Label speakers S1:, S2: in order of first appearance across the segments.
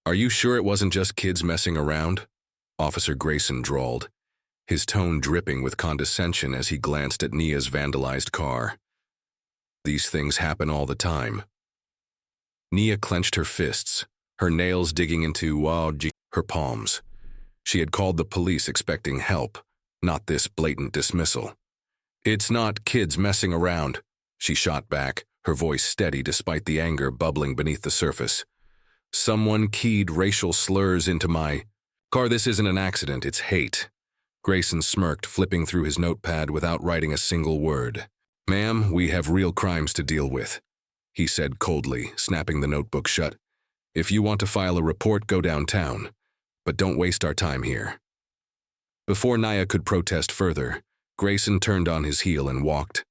S1: Are you sure it wasn't just kids messing around? Officer Grayson drawled, his tone dripping with condescension as he glanced at Nia's vandalized car. These things happen all the time. Nia clenched her fists, her nails digging into her palms. She had called the police expecting help, not this blatant dismissal. It's not kids messing around, she shot back, her voice steady despite the anger bubbling beneath the surface. Someone keyed racial slurs into my car. This isn't an accident, it's hate. Grayson smirked, flipping through his notepad without writing a single word. Ma'am, we have real crimes to deal with, he said coldly, snapping the notebook shut. If you want to file a report, go downtown, but don't waste our time here. Before Nia could protest further, Grayson turned on his heel and walked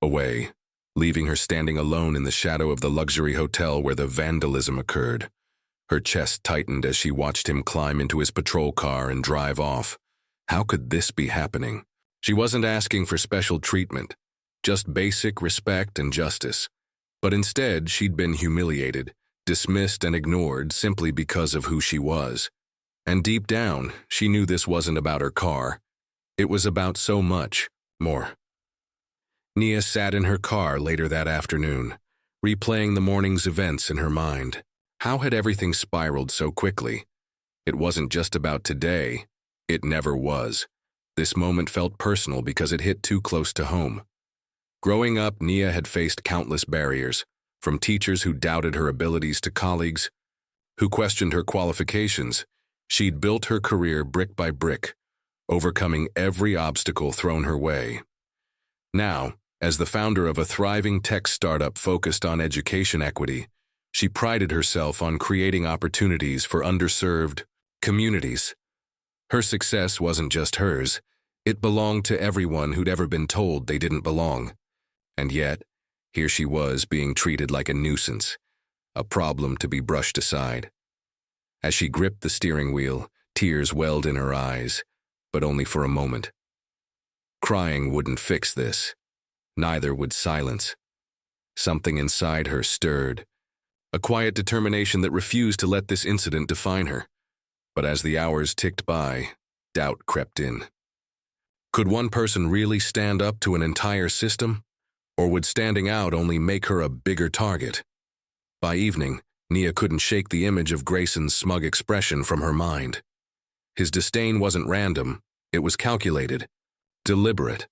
S1: away, leaving her standing alone in the shadow of the luxury hotel where the vandalism occurred. Her chest tightened as she watched him climb into his patrol car and drive off. How could this be happening? She wasn't asking for special treatment, just basic respect and justice. But instead, she'd been humiliated, dismissed and ignored simply because of who she was. And deep down, she knew this wasn't about her car. It was about so much more. Nia sat in her car later that afternoon, replaying the morning's events in her mind. How had everything spiraled so quickly? It wasn't just about today. It never was. This moment felt personal because it hit too close to home. Growing up, Nia had faced countless barriers, from teachers who doubted her abilities to colleagues who questioned her qualifications. She'd built her career brick by brick, overcoming every obstacle thrown her way. Now, as the founder of a thriving tech startup focused on education equity, she prided herself on creating opportunities for underserved communities. Her success wasn't just hers. It belonged to everyone who'd ever been told they didn't belong. And yet, here she was being treated like a nuisance, a problem to be brushed aside. As she gripped the steering wheel, tears welled in her eyes, but only for a moment. Crying wouldn't fix this. Neither would silence. Something inside her stirred, a quiet determination that refused to let this incident define her. But as the hours ticked by, doubt crept in. Could one person really stand up to an entire system? Or would standing out only make her a bigger target? By evening, Nia couldn't shake the image of Grayson's smug expression from her mind. His disdain wasn't random, it was calculated, deliberate.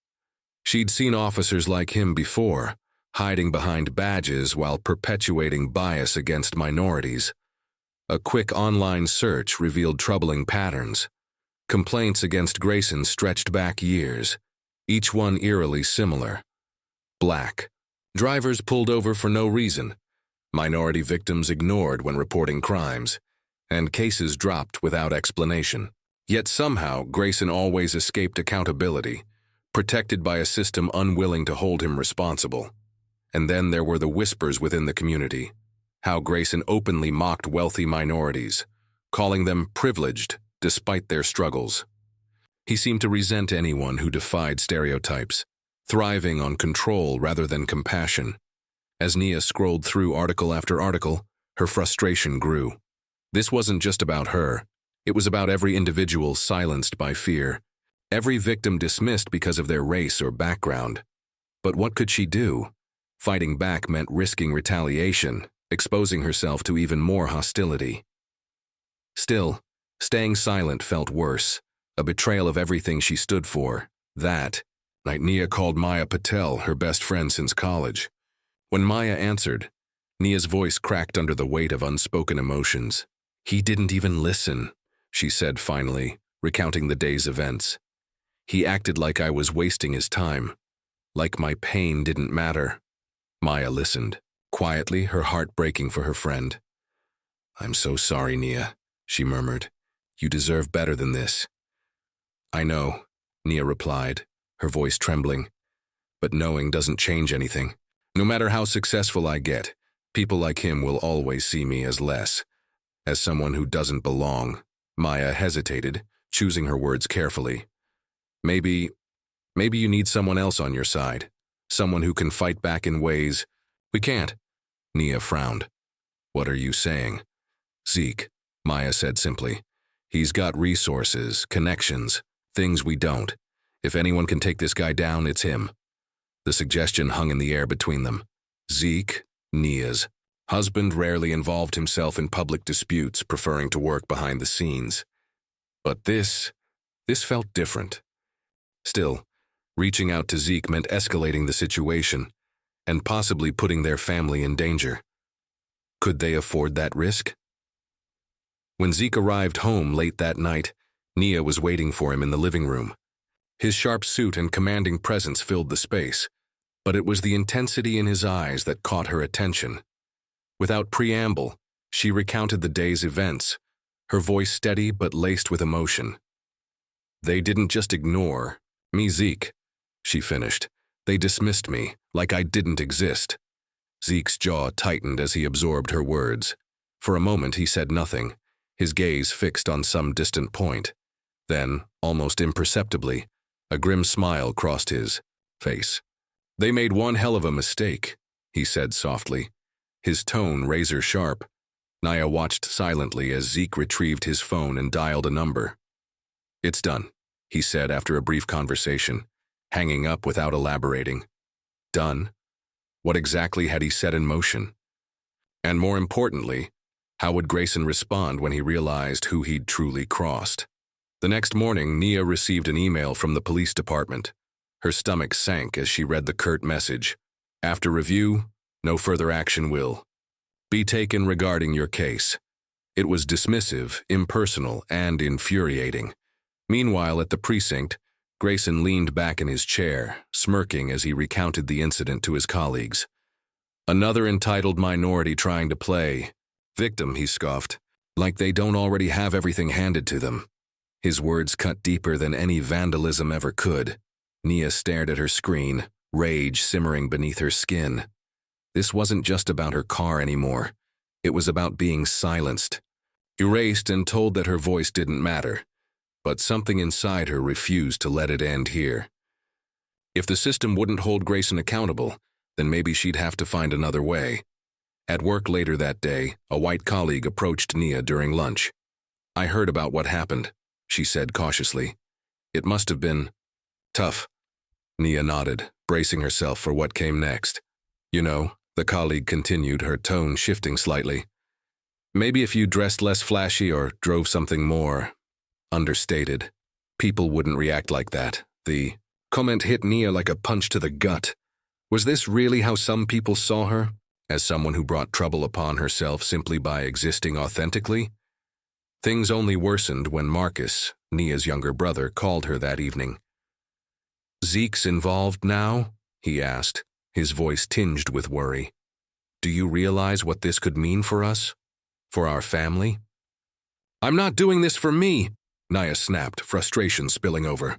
S1: She'd seen officers like him before, hiding behind badges while perpetuating bias against minorities. A quick online search revealed troubling patterns. Complaints against Grayson stretched back years, each one eerily similar. Black. Drivers pulled over for no reason. Minority victims ignored when reporting crimes. And cases dropped without explanation. Yet somehow, Grayson always escaped accountability, protected by a system unwilling to hold him responsible. And then there were the whispers within the community. How Grayson openly mocked wealthy minorities, calling them privileged despite their struggles. He seemed to resent anyone who defied stereotypes, thriving on control rather than compassion. As Nia scrolled through article after article, her frustration grew. This wasn't just about her. It was about every individual silenced by fear, every victim dismissed because of their race or background. But what could she do? Fighting back meant risking retaliation, exposing herself to even more hostility. Still, staying silent felt worse, a betrayal of everything she stood for. That night, Nia called Maya Patel, her best friend since college. When Maya answered, Nia's voice cracked under the weight of unspoken emotions. "He didn't even listen," she said finally, recounting the day's events. "He acted like I was wasting his time, like my pain didn't matter." Maya listened, quietly, her heart breaking for her friend. "I'm so sorry, Nia," she murmured. "You deserve better than this." "I know," Nia replied, her voice trembling. "But knowing doesn't change anything. No matter how successful I get, people like him will always see me as less, as someone who doesn't belong." Maya hesitated, choosing her words carefully. Maybe you need someone else on your side, someone who can fight back in ways we can't." Nia frowned. "What are you saying?" "Zeke, Maya said simply. He's got resources, connections, things we don't. If anyone can take this guy down, it's him. The suggestion hung in the air between them. Zeke, Nia's husband, rarely involved himself in public disputes, preferring to work behind the scenes. But this felt different. Still, reaching out to Zeke meant escalating the situation and possibly putting their family in danger. Could they afford that risk? When Zeke arrived home late that night, Nia was waiting for him in the living room. His sharp suit and commanding presence filled the space, but it was the intensity in his eyes that caught her attention. Without preamble, she recounted the day's events, her voice steady but laced with emotion. They didn't just ignore me, Zeke, she finished. They dismissed me, like I didn't exist. Zeke's jaw tightened as he absorbed her words. For a moment he said nothing, his gaze fixed on some distant point. Then, almost imperceptibly, a grim smile crossed his face. They made one hell of a mistake, he said softly, his tone razor-sharp. Nia watched silently as Zeke retrieved his phone and dialed a number. It's done, he said after a brief conversation, hanging up without elaborating. Done? What exactly had he set in motion? And more importantly, how would Grayson respond when he realized who he'd truly crossed? The next morning, Nia received an email from the police department. Her stomach sank as she read the curt message. After review, no further action will be taken regarding your case. It was dismissive, impersonal, and infuriating. Meanwhile, at the precinct, Grayson leaned back in his chair, smirking as he recounted the incident to his colleagues. Another entitled minority trying to play victim, he scoffed, like they don't already have everything handed to them. His words cut deeper than any vandalism ever could. Nia stared at her screen, rage simmering beneath her skin. This wasn't just about her car anymore. It was about being silenced, erased and told that her voice didn't matter. But something inside her refused to let it end here. If the system wouldn't hold Grayson accountable, then maybe she'd have to find another way. At work later that day, a white colleague approached Nia during lunch. I heard about what happened, she said cautiously. It must have been tough. Nia nodded, bracing herself for what came next. You know, the colleague continued, her tone shifting slightly. Maybe if you dressed less flashy or drove something more understated, people wouldn't react like that. The comment hit Nia like a punch to the gut. Was this really how some people saw her? As someone who brought trouble upon herself simply by existing authentically? Things only worsened when Marcus, Nia's younger brother, called her that evening. Zeke's involved now? He asked, his voice tinged with worry. Do you realize what this could mean for us? For our family? I'm not doing this for me, Nia snapped, frustration spilling over.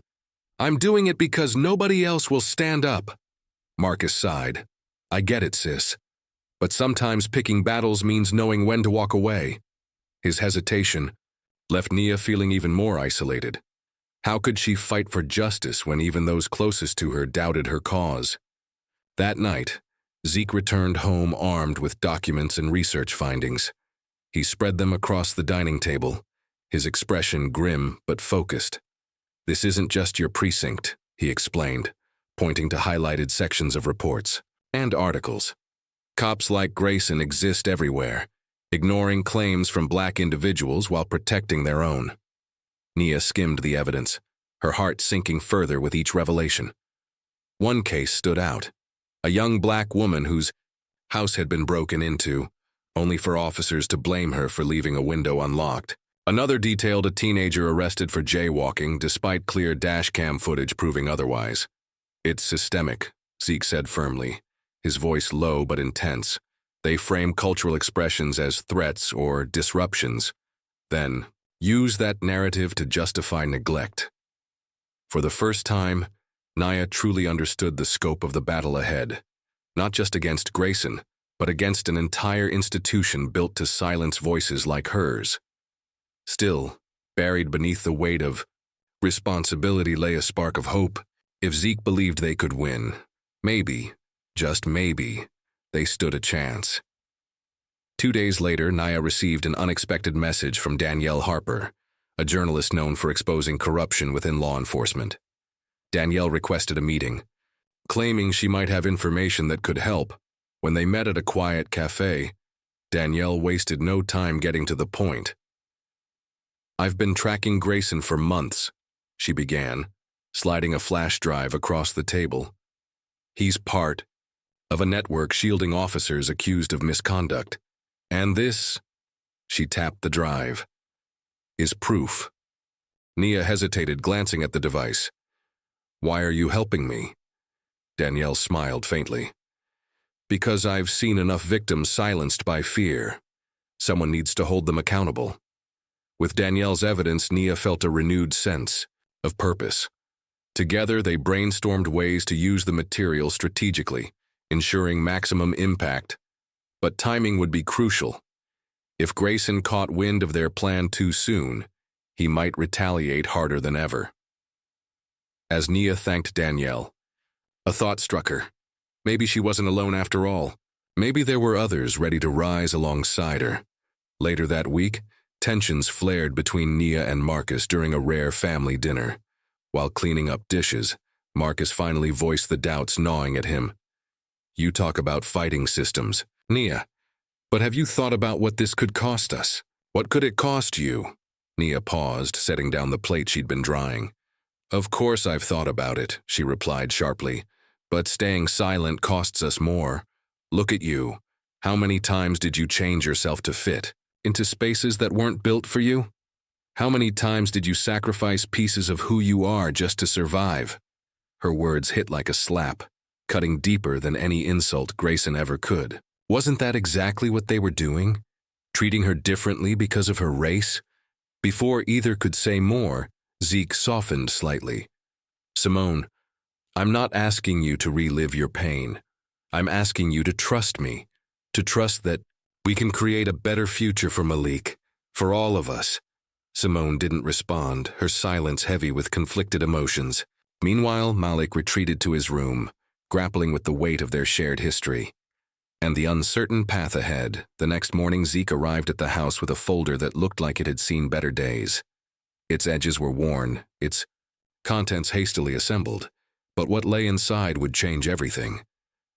S1: I'm doing it because nobody else will stand up. Marcus sighed. I get it, sis. But sometimes picking battles means knowing when to walk away. His hesitation left Nia feeling even more isolated. How could she fight for justice when even those closest to her doubted her cause? That night, Zeke returned home armed with documents and research findings. He spread them across the dining table, his expression grim but focused. This isn't just your precinct, he explained, pointing to highlighted sections of reports and articles. Cops like Grayson exist everywhere, ignoring claims from black individuals while protecting their own. Nia skimmed the evidence, her heart sinking further with each revelation. One case stood out. A young black woman whose house had been broken into, only for officers to blame her for leaving a window unlocked. Another detailed a teenager arrested for jaywalking despite clear dashcam footage proving otherwise. It's systemic, Zeke said firmly, his voice low but intense. They frame cultural expressions as threats or disruptions, then use that narrative to justify neglect. For the first time, Nia truly understood the scope of the battle ahead, not just against Grayson, but against an entire institution built to silence voices like hers. Still, buried beneath the weight of responsibility lay a spark of hope. If Zeke believed they could win, maybe, just maybe, they stood a chance. 2 days later, Nia received an unexpected message from Danielle Harper, a journalist known for exposing corruption within law enforcement. Danielle requested a meeting, claiming she might have information that could help. When they met at a quiet cafe, Danielle wasted no time getting to the point. "I've been tracking Grayson for months," she began, sliding a flash drive across the table. "He's part of a network shielding officers accused of misconduct. And this," she tapped the drive, "is proof." Nia hesitated, glancing at the device. "Why are you helping me?" Danielle smiled faintly. "Because I've seen enough victims silenced by fear. Someone needs to hold them accountable." With Danielle's evidence, Nia felt a renewed sense of purpose. Together, they brainstormed ways to use the material strategically, ensuring maximum impact. But timing would be crucial. If Grayson caught wind of their plan too soon, he might retaliate harder than ever. As Nia thanked Danielle, a thought struck her. Maybe she wasn't alone after all. Maybe there were others ready to rise alongside her. Later that week, tensions flared between Nia and Marcus during a rare family dinner. While cleaning up dishes, Marcus finally voiced the doubts gnawing at him. "You talk about fighting systems, Nia, but have you thought about what this could cost us? What could it cost you?" Nia paused, setting down the plate she'd been drying. "Of course I've thought about it," she replied sharply, "but staying silent costs us more. Look at you. How many times did you change yourself to fit into spaces that weren't built for you? How many times did you sacrifice pieces of who you are just to survive?" Her words hit like a slap, cutting deeper than any insult Grayson ever could. Wasn't that exactly what they were doing? Treating her differently because of her race? Before either could say more, Zeke softened slightly. "Simone, I'm not asking you to relive your pain. I'm asking you to trust me, to trust that we can create a better future for Malik, for all of us." Simone didn't respond, her silence heavy with conflicted emotions. Meanwhile, Malik retreated to his room, grappling with the weight of their shared history and the uncertain path ahead. The next morning, Zeke arrived at the house with a folder that looked like it had seen better days. Its edges were worn, its contents hastily assembled, but what lay inside would change everything.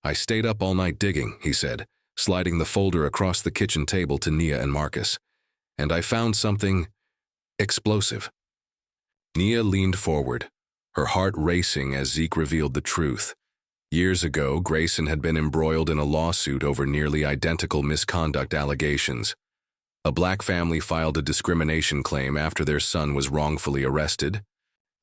S1: "I stayed up all night digging," he said, sliding the folder across the kitchen table to Nia and Marcus, "and I found something explosive." Nia leaned forward, her heart racing as Zeke revealed the truth. Years ago, Grayson had been embroiled in a lawsuit over nearly identical misconduct allegations. A black family filed a discrimination claim after their son was wrongfully arrested,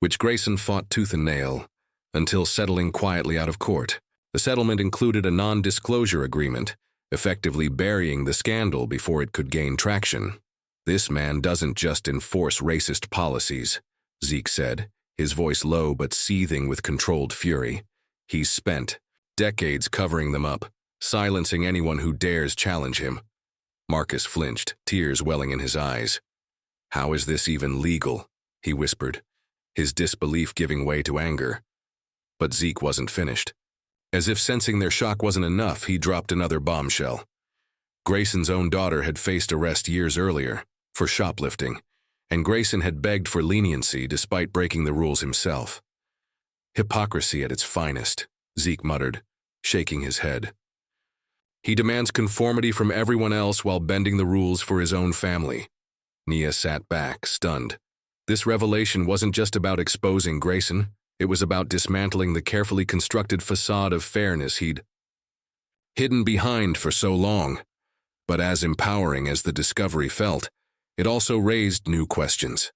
S1: which Grayson fought tooth and nail, until settling quietly out of court. The settlement included a non-disclosure agreement, effectively burying the scandal before it could gain traction. "This man doesn't just enforce racist policies," Zeke said, his voice low but seething with controlled fury. "He's spent decades covering them up, silencing anyone who dares challenge him." Marcus flinched, tears welling in his eyes. "How is this even legal?" he whispered, his disbelief giving way to anger. But Zeke wasn't finished. As if sensing their shock wasn't enough, he dropped another bombshell. Grayson's own daughter had faced arrest years earlier for shoplifting, and Grayson had begged for leniency despite breaking the rules himself. "Hypocrisy at its finest," Zeke muttered, shaking his head. "He demands conformity from everyone else while bending the rules for his own family." Nia sat back, stunned. This revelation wasn't just about exposing Grayson, it was about dismantling the carefully constructed facade of fairness he'd hidden behind for so long. But as empowering as the discovery felt, it also raised new questions.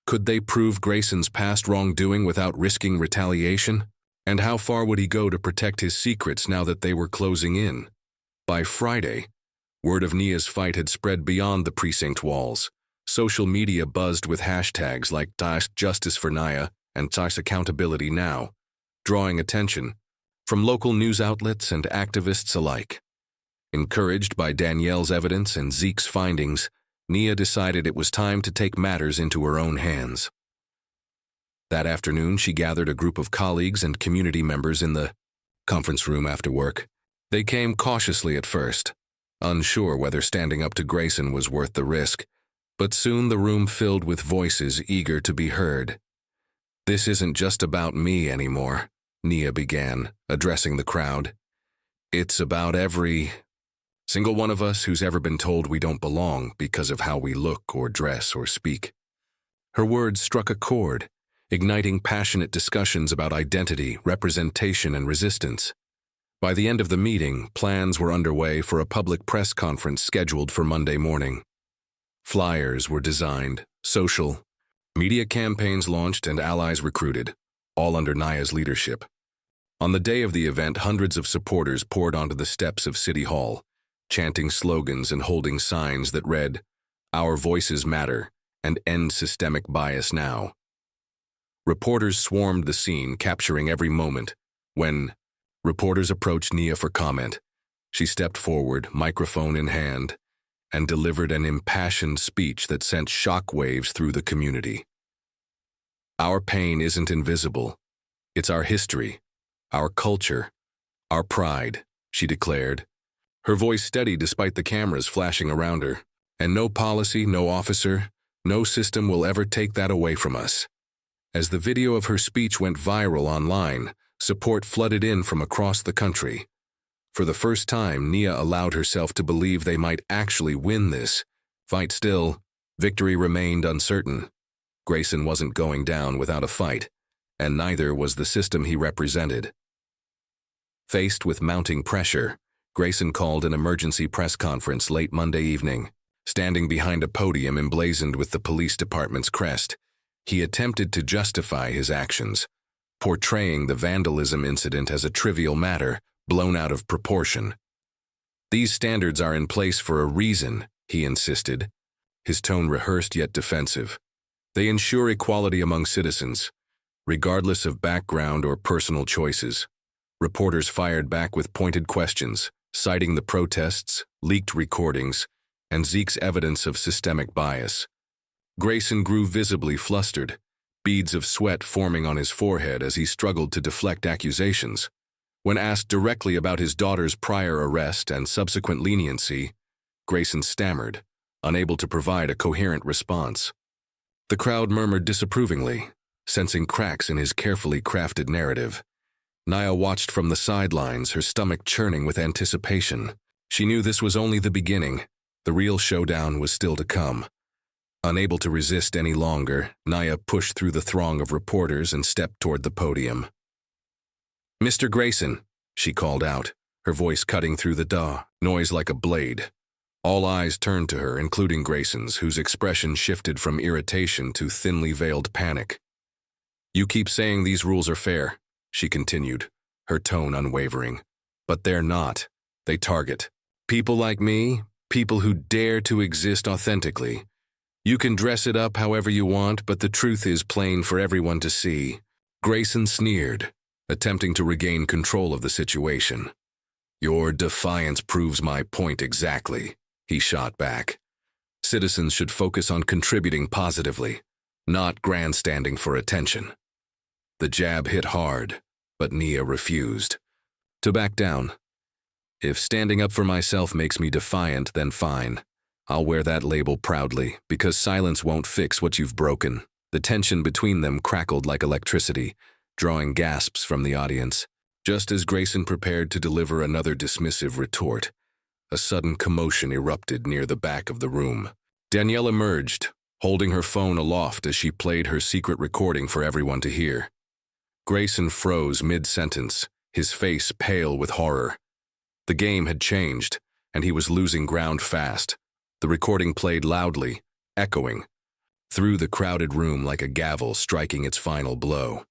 S1: Could they prove Grayson's past wrongdoing without risking retaliation? And how far would he go to protect his secrets now that they were closing in? By Friday, word of Nia's fight had spread beyond the precinct walls. Social media buzzed with hashtags like #Justice for Nia and #Accountability Now, drawing attention from local news outlets and activists alike. Encouraged by Danielle's evidence and Zeke's findings, Nia decided it was time to take matters into her own hands. That afternoon, she gathered a group of colleagues and community members in the conference room after work. They came cautiously at first, unsure whether standing up to Grayson was worth the risk, but soon the room filled with voices eager to be heard. "This isn't just about me anymore," Nia began, addressing the crowd. "It's about every single one of us who's ever been told we don't belong because of how we look or dress or speak." Her words struck a chord, igniting passionate discussions about identity, representation, and resistance. By the end of the meeting, plans were underway for a public press conference scheduled for Monday morning. Flyers were designed, social media campaigns launched, and allies recruited, all under Nia's leadership. On the day of the event, hundreds of supporters poured onto the steps of City Hall, chanting slogans and holding signs that read, "Our voices matter," and "End systemic bias now." Reporters swarmed the scene, capturing every moment. When reporters approached Nia for comment, she stepped forward, microphone in hand, and delivered an impassioned speech that sent shockwaves through the community. "Our pain isn't invisible. It's our history, our culture, our pride," she declared, her voice steady despite the cameras flashing around her. "And no policy, no officer, no system will ever take that away from us." As the video of her speech went viral online, support flooded in from across the country. For the first time, Nia allowed herself to believe they might actually win this fight. Still, victory remained uncertain. Grayson wasn't going down without a fight, and neither was the system he represented. Faced with mounting pressure, Grayson called an emergency press conference late Monday evening. Standing behind a podium emblazoned with the police department's crest, he attempted to justify his actions, portraying the vandalism incident as a trivial matter blown out of proportion. "These standards are in place for a reason," he insisted, his tone rehearsed yet defensive. "They ensure equality among citizens, regardless of background or personal choices." Reporters fired back with pointed questions, citing the protests, leaked recordings, and Zeke's evidence of systemic bias. Grayson grew visibly flustered, beads of sweat forming on his forehead as he struggled to deflect accusations. When asked directly about his daughter's prior arrest and subsequent leniency, Grayson stammered, unable to provide a coherent response. The crowd murmured disapprovingly, sensing cracks in his carefully crafted narrative. Nia watched from the sidelines, her stomach churning with anticipation. She knew this was only the beginning. The real showdown was still to come. Unable to resist any longer, Nia pushed through the throng of reporters and stepped toward the podium. "Mr. Grayson," she called out, her voice cutting through the noise like a blade. All eyes turned to her, including Grayson's, whose expression shifted from irritation to thinly veiled panic. "You keep saying these rules are fair," she continued, her tone unwavering. "But they're not. They target people like me, people who dare to exist authentically. You can dress it up however you want, but the truth is plain for everyone to see." Grayson sneered, attempting to regain control of the situation. "Your defiance proves my point exactly," he shot back. "Citizens should focus on contributing positively, not grandstanding for attention." The jab hit hard, but Nia refused to back down. "If standing up for myself makes me defiant, then fine. I'll wear that label proudly, because silence won't fix what you've broken." The tension between them crackled like electricity, drawing gasps from the audience. Just as Grayson prepared to deliver another dismissive retort, a sudden commotion erupted near the back of the room. Danielle emerged, holding her phone aloft as she played her secret recording for everyone to hear. Grayson froze mid-sentence, his face pale with horror. The game had changed, and he was losing ground fast. The recording played loudly, echoing through the crowded room like a gavel striking its final blow.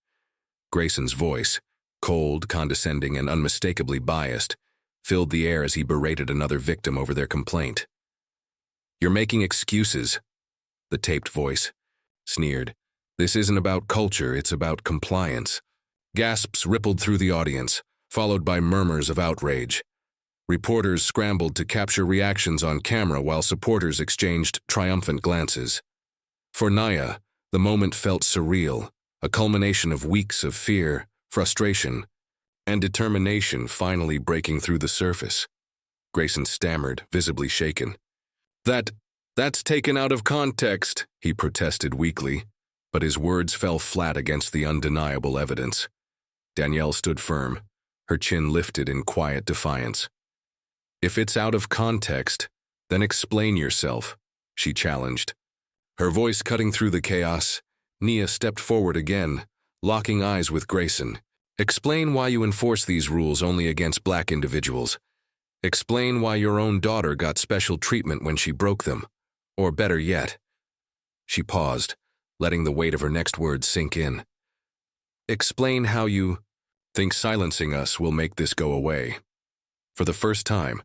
S1: Grayson's voice, cold, condescending, and unmistakably biased, filled the air as he berated another victim over their complaint. "You're making excuses," the taped voice sneered. "This isn't about culture, it's about compliance." Gasps rippled through the audience, followed by murmurs of outrage. Reporters scrambled to capture reactions on camera while supporters exchanged triumphant glances. For Nia, the moment felt surreal, a culmination of weeks of fear, frustration, and determination finally breaking through the surface. Grayson stammered, visibly shaken. That's taken out of context, he protested weakly, but his words fell flat against the undeniable evidence. Danielle stood firm, her chin lifted in quiet defiance. If it's out of context, then explain yourself, she challenged. Her voice cutting through the chaos, Nia stepped forward again, locking eyes with Grayson. Explain why you enforce these rules only against black individuals. Explain why your own daughter got special treatment when she broke them. Or better yet. She paused, letting the weight of her next words sink in. Explain how you think silencing us will make this go away. For the first time,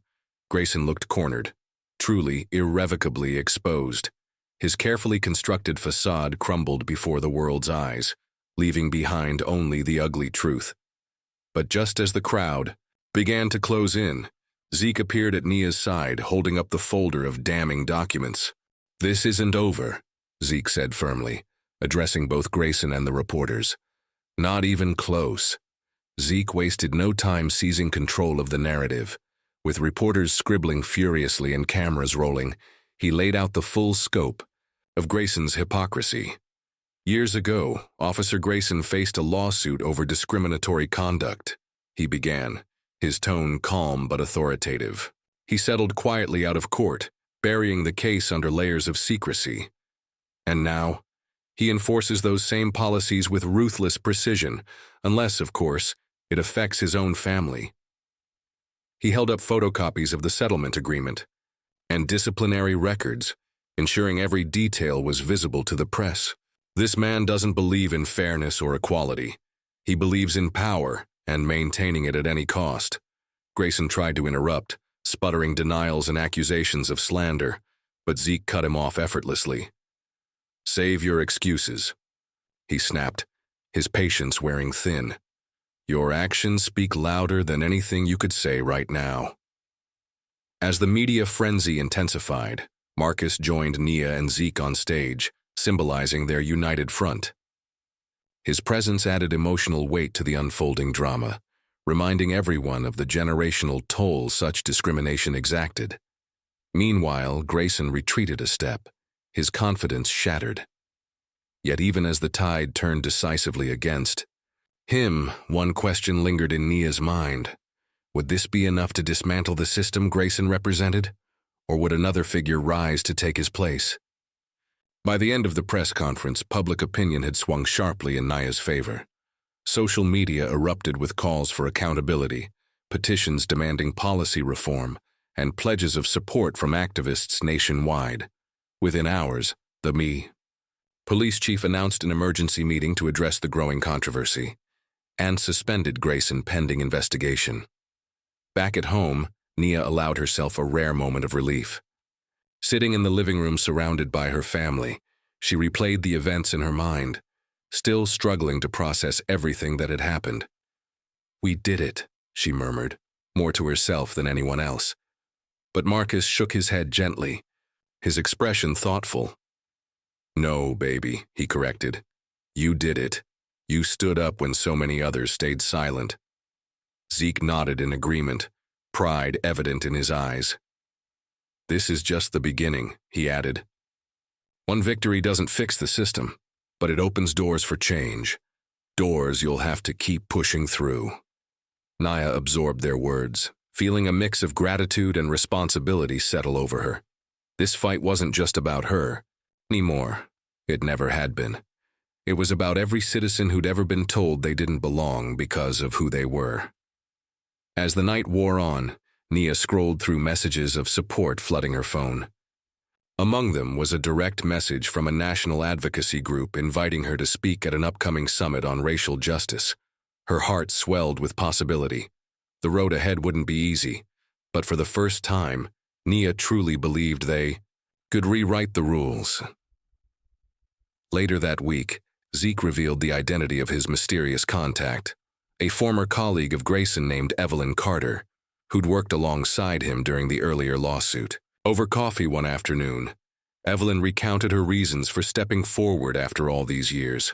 S1: Grayson looked cornered, truly irrevocably exposed. His carefully constructed facade crumbled before the world's eyes, leaving behind only the ugly truth. But just as the crowd began to close in, Zeke appeared at Nia's side, holding up the folder of damning documents. This isn't over, Zeke said firmly, addressing both Grayson and the reporters. Not even close. Zeke wasted no time seizing control of the narrative. With reporters scribbling furiously and cameras rolling, he laid out the full scope of Grayson's hypocrisy. Years ago, Officer Grayson faced a lawsuit over discriminatory conduct. He began, his tone calm but authoritative. He settled quietly out of court, burying the case under layers of secrecy. And now, he enforces those same policies with ruthless precision, unless, of course, it affects his own family. He held up photocopies of the settlement agreement and disciplinary records, ensuring every detail was visible to the press. This man doesn't believe in fairness or equality. He believes in power and maintaining it at any cost. Grayson tried to interrupt, sputtering denials and accusations of slander, but Zeke cut him off effortlessly. Save your excuses, he snapped, his patience wearing thin. Your actions speak louder than anything you could say right now. As the media frenzy intensified, Marcus joined Nia and Zeke on stage, symbolizing their united front. His presence added emotional weight to the unfolding drama, reminding everyone of the generational toll such discrimination exacted. Meanwhile, Grayson retreated a step, his confidence shattered. Yet even as the tide turned decisively against him, one question lingered in Nia's mind. Would this be enough to dismantle the system Grayson represented? Or would another figure rise to take his place? By the end of the press conference, public opinion had swung sharply in Nia's favor. Social media erupted with calls for accountability, petitions demanding policy reform, and pledges of support from activists nationwide. Within hours, the police chief announced an emergency meeting to address the growing controversy, and suspended Grayson pending investigation. Back at home, Nia allowed herself a rare moment of relief. Sitting in the living room surrounded by her family, she replayed the events in her mind, still struggling to process everything that had happened. We did it, she murmured, more to herself than anyone else. But Marcus shook his head gently, his expression thoughtful. No, baby, he corrected. You did it. You stood up when so many others stayed silent. Zeke nodded in agreement, pride evident in his eyes. This is just the beginning, he added. One victory doesn't fix the system, but it opens doors for change. Doors you'll have to keep pushing through. Nia absorbed their words, feeling a mix of gratitude and responsibility settle over her. This fight wasn't just about her anymore. It never had been. It was about every citizen who'd ever been told they didn't belong because of who they were. As the night wore on, Nia scrolled through messages of support flooding her phone. Among them was a direct message from a national advocacy group inviting her to speak at an upcoming summit on racial justice. Her heart swelled with possibility. The road ahead wouldn't be easy, but for the first time, Nia truly believed they could rewrite the rules. Later that week, Zeke revealed the identity of his mysterious contact, a former colleague of Grayson named Evelyn Carter, who'd worked alongside him during the earlier lawsuit. Over coffee one afternoon, Evelyn recounted her reasons for stepping forward after all these years.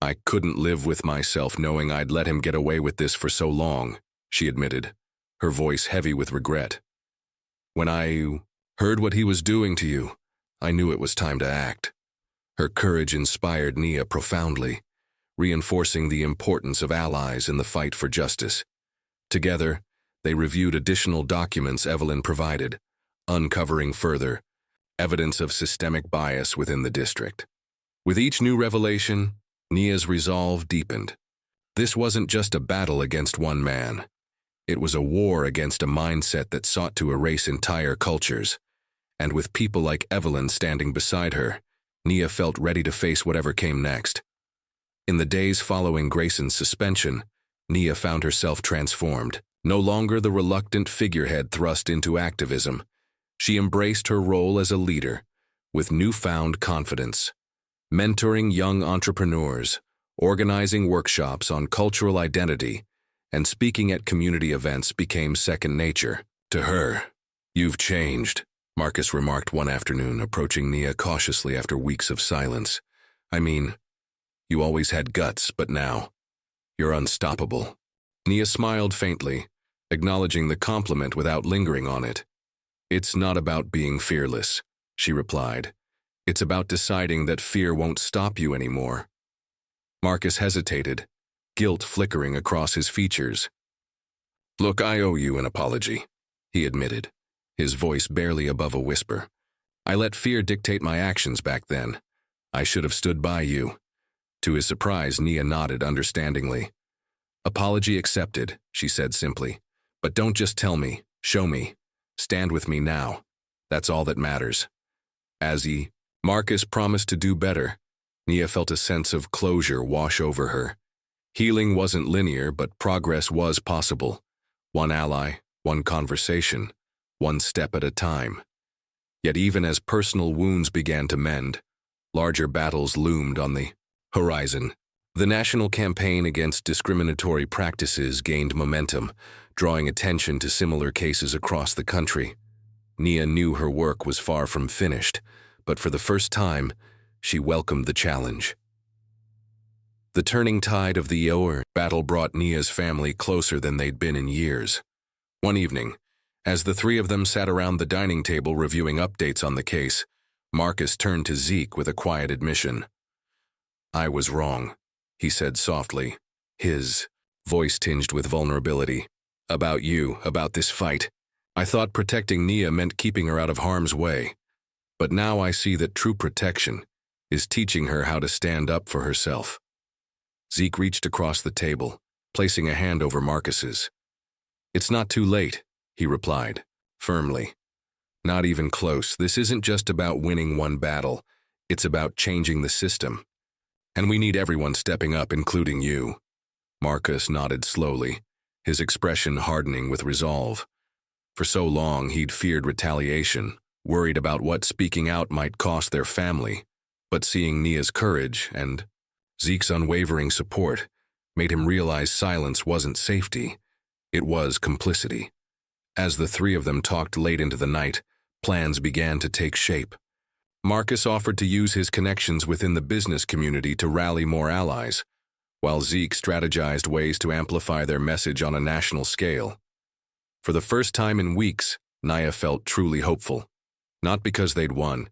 S1: I couldn't live with myself knowing I'd let him get away with this for so long, she admitted, her voice heavy with regret. When I heard what he was doing to you, I knew it was time to act. Her courage inspired Nia profoundly, reinforcing the importance of allies in the fight for justice. Together, they reviewed additional documents Evelyn provided, uncovering further evidence of systemic bias within the district. With each new revelation, Nia's resolve deepened. This wasn't just a battle against one man. It was a war against a mindset that sought to erase entire cultures. And with people like Evelyn standing beside her, Nia felt ready to face whatever came next. In the days following Grayson's suspension, Nia found herself transformed. No longer the reluctant figurehead thrust into activism, she embraced her role as a leader with newfound confidence. Mentoring young entrepreneurs, organizing workshops on cultural identity, and speaking at community events became second nature. To her, "You've changed," Marcus remarked one afternoon, approaching Nia cautiously after weeks of silence. "I mean, you always had guts, but now, you're unstoppable." Nia smiled faintly, acknowledging the compliment without lingering on it. "It's not about being fearless," she replied. "It's about deciding that fear won't stop you anymore." Marcus hesitated, guilt flickering across his features. "Look, I owe you an apology," he admitted, his voice barely above a whisper. "I let fear dictate my actions back then. I should have stood by you." To his surprise, Nia nodded understandingly. "Apology accepted," she said simply. "But don't just tell me, show me. Stand with me now. That's all that matters." As Marcus promised to do better, Nia felt a sense of closure wash over her. Healing wasn't linear, but progress was possible. One ally, one conversation, one step at a time. Yet even as personal wounds began to mend, larger battles loomed on the horizon. The national campaign against discriminatory practices gained momentum, drawing attention to similar cases across the country. Nia knew her work was far from finished, but for the first time, she welcomed the challenge. The turning tide of the Yoer battle brought Nia's family closer than they'd been in years. One evening, as the three of them sat around the dining table reviewing updates on the case, Marcus turned to Zeke with a quiet admission. "I was wrong," he said softly, his voice tinged with vulnerability. "About you, about this fight. I thought protecting Nia meant keeping her out of harm's way. But now I see that true protection is teaching her how to stand up for herself." Zeke reached across the table, placing a hand over Marcus's. "It's not too late," he replied, firmly. "Not even close. This isn't just about winning one battle. It's about changing the system. And we need everyone stepping up, including you." Marcus nodded slowly, his expression hardening with resolve. For so long, he'd feared retaliation, worried about what speaking out might cost their family. But seeing Nia's courage and Zeke's unwavering support made him realize silence wasn't safety, it was complicity. As the three of them talked late into the night, plans began to take shape. Marcus offered to use his connections within the business community to rally more allies, while Zeke strategized ways to amplify their message on a national scale. For the first time in weeks, Nia felt truly hopeful. Not because they'd won,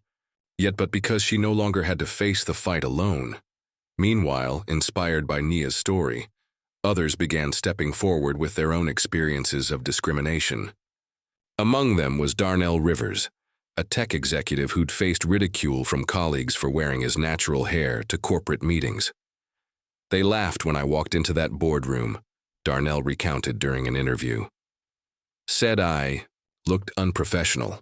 S1: but because she no longer had to face the fight alone. Meanwhile, inspired by Nia's story, others began stepping forward with their own experiences of discrimination. Among them was Darnell Rivers, a tech executive who'd faced ridicule from colleagues for wearing his natural hair to corporate meetings. "They laughed when I walked into that boardroom," Darnell recounted during an interview. "Said I looked unprofessional.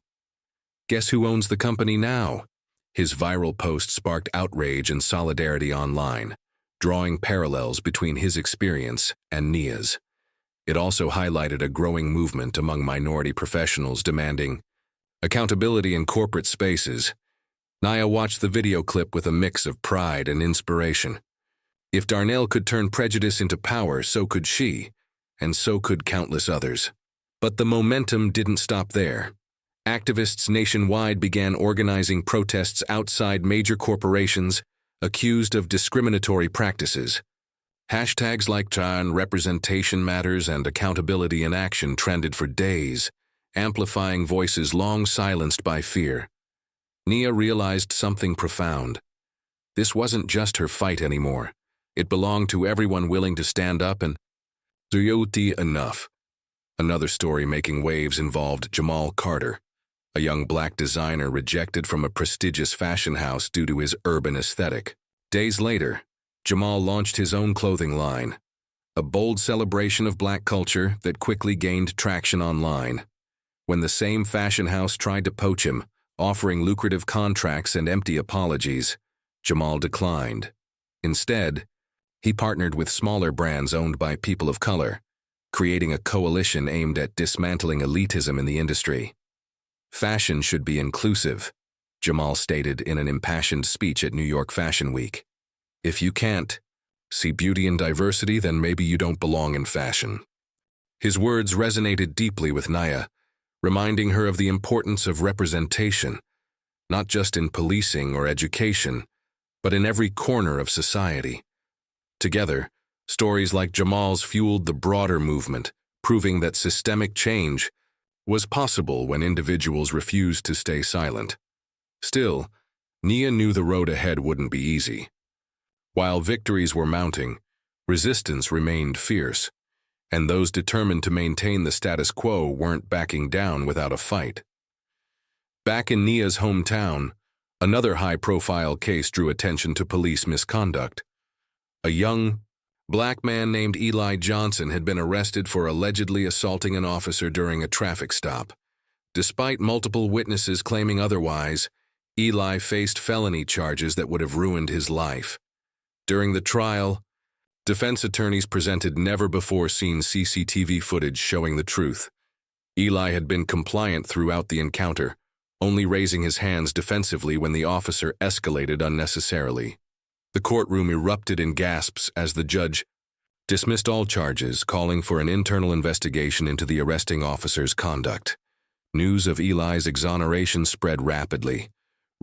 S1: Guess who owns the company now?" His viral post sparked outrage and solidarity online, drawing parallels between his experience and Nia's. It also highlighted a growing movement among minority professionals demanding accountability in corporate spaces. Nia watched the video clip with a mix of pride and inspiration. If Darnell could turn prejudice into power, so could she, and so could countless others. But the momentum didn't stop there. Activists nationwide began organizing protests outside major corporations accused of discriminatory practices. Hashtags like "Representation Matters" and "Accountability in Action" trended for days, amplifying voices long silenced by fear. Nia realized something profound. This wasn't just her fight anymore. It belonged to everyone willing to stand up and duty enough. Another story making waves involved Jamal Carter, a young black designer rejected from a prestigious fashion house due to his urban aesthetic. Days later, Jamal launched his own clothing line, a bold celebration of black culture that quickly gained traction online. When the same fashion house tried to poach him, offering lucrative contracts and empty apologies, Jamal declined. Instead, he partnered with smaller brands owned by people of color, creating a coalition aimed at dismantling elitism in the industry. Fashion should be inclusive, Jamal stated in an impassioned speech at New York Fashion Week. If you can't see beauty and diversity, then maybe you don't belong in fashion. His words resonated deeply with Nia, reminding her of the importance of representation, not just in policing or education, but in every corner of society. Together, stories like Jamal's fueled the broader movement, proving that systemic change was possible when individuals refused to stay silent. Still, Nia knew the road ahead wouldn't be easy. While victories were mounting, resistance remained fierce, and those determined to maintain the status quo weren't backing down without a fight. Back in Nia's hometown, another high-profile case drew attention to police misconduct. A young, black man named Eli Johnson had been arrested for allegedly assaulting an officer during a traffic stop. Despite multiple witnesses claiming otherwise, Eli faced felony charges that would have ruined his life. During the trial, defense attorneys presented never-before-seen CCTV footage showing the truth. Eli had been compliant throughout the encounter, only raising his hands defensively when the officer escalated unnecessarily. The courtroom erupted in gasps as the judge dismissed all charges, calling for an internal investigation into the arresting officer's conduct. News of Eli's exoneration spread rapidly,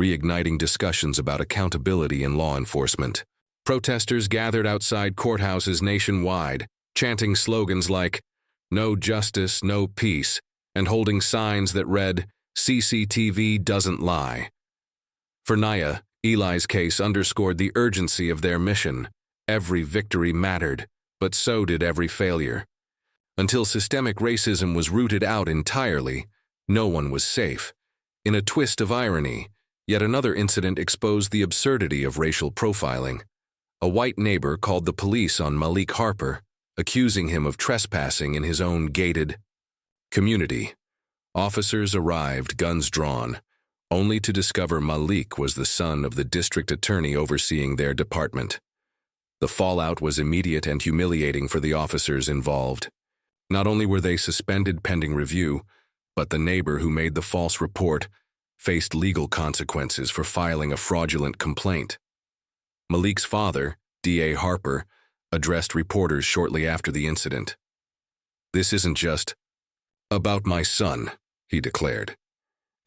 S1: reigniting discussions about accountability in law enforcement. Protesters gathered outside courthouses nationwide, chanting slogans like, "No justice, no peace," and holding signs that read, "CCTV doesn't lie." For Nia, Eli's case underscored the urgency of their mission. Every victory mattered, but so did every failure. Until systemic racism was rooted out entirely, no one was safe. In a twist of irony, yet another incident exposed the absurdity of racial profiling. A white neighbor called the police on Malik Harper, accusing him of trespassing in his own gated community. Officers arrived, guns drawn, only to discover Malik was the son of the district attorney overseeing their department. The fallout was immediate and humiliating for the officers involved. Not only were they suspended pending review, but the neighbor who made the false report faced legal consequences for filing a fraudulent complaint. Malik's father, D.A. Harper, addressed reporters shortly after the incident. "This isn't just about my son," he declared.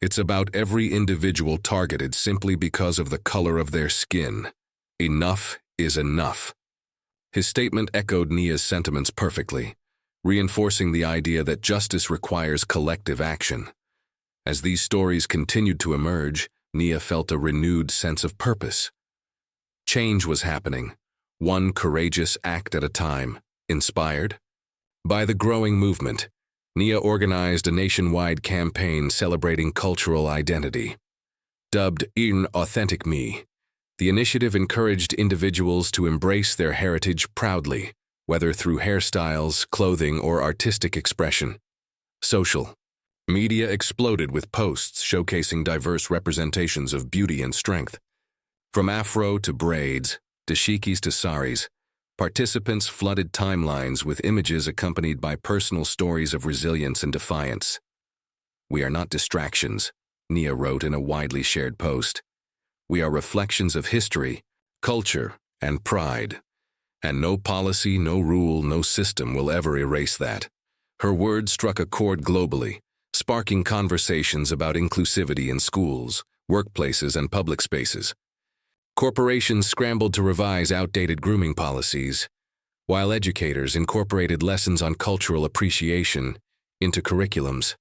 S1: "It's about every individual targeted simply because of the color of their skin. Enough is enough." His statement echoed Nia's sentiments perfectly, reinforcing the idea that justice requires collective action. As these stories continued to emerge, Nia felt a renewed sense of purpose. Change was happening, one courageous act at a time. Inspired by the growing movement, Nia organized a nationwide campaign celebrating cultural identity. Dubbed "In Authentic Me," the initiative encouraged individuals to embrace their heritage proudly, whether through hairstyles, clothing, or artistic expression. Social media exploded with posts showcasing diverse representations of beauty and strength. From afro to braids, dashikis to saris, participants flooded timelines with images accompanied by personal stories of resilience and defiance. "We are not distractions," Nia wrote in a widely shared post. "We are reflections of history, culture, and pride. And no policy, no rule, no system will ever erase that." Her words struck a chord globally, sparking conversations about inclusivity in schools, workplaces, and public spaces. Corporations scrambled to revise outdated grooming policies, while educators incorporated lessons on cultural appreciation into curriculums.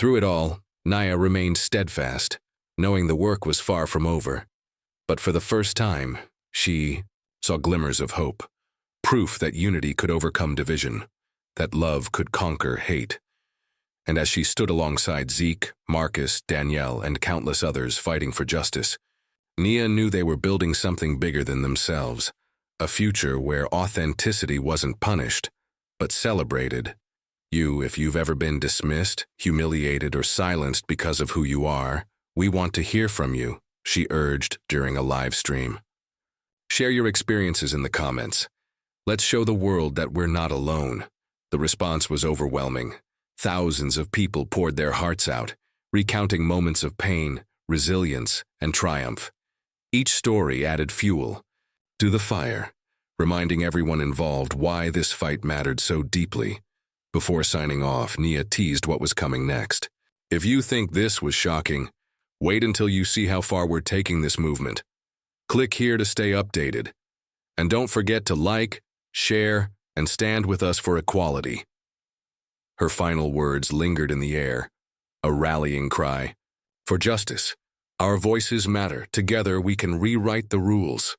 S1: Through it all, Nia remained steadfast, knowing the work was far from over. But for the first time, she saw glimmers of hope, proof that unity could overcome division, that love could conquer hate. And as she stood alongside Zeke, Marcus, Danielle, and countless others fighting for justice, Nia knew they were building something bigger than themselves, a future where authenticity wasn't punished, but celebrated. If you've ever been dismissed, humiliated, or silenced because of who you are, we want to hear from you, she urged during a live stream. Share your experiences in the comments. Let's show the world that we're not alone. The response was overwhelming. Thousands of people poured their hearts out, recounting moments of pain, resilience, and triumph. Each story added fuel to the fire, reminding everyone involved why this fight mattered so deeply. Before signing off, Nia teased what was coming next. If you think this was shocking, wait until you see how far we're taking this movement. Click here to stay updated. And don't forget to like, share, and stand with us for equality. Her final words lingered in the air, a rallying cry. For justice, our voices matter. Together we can rewrite the rules.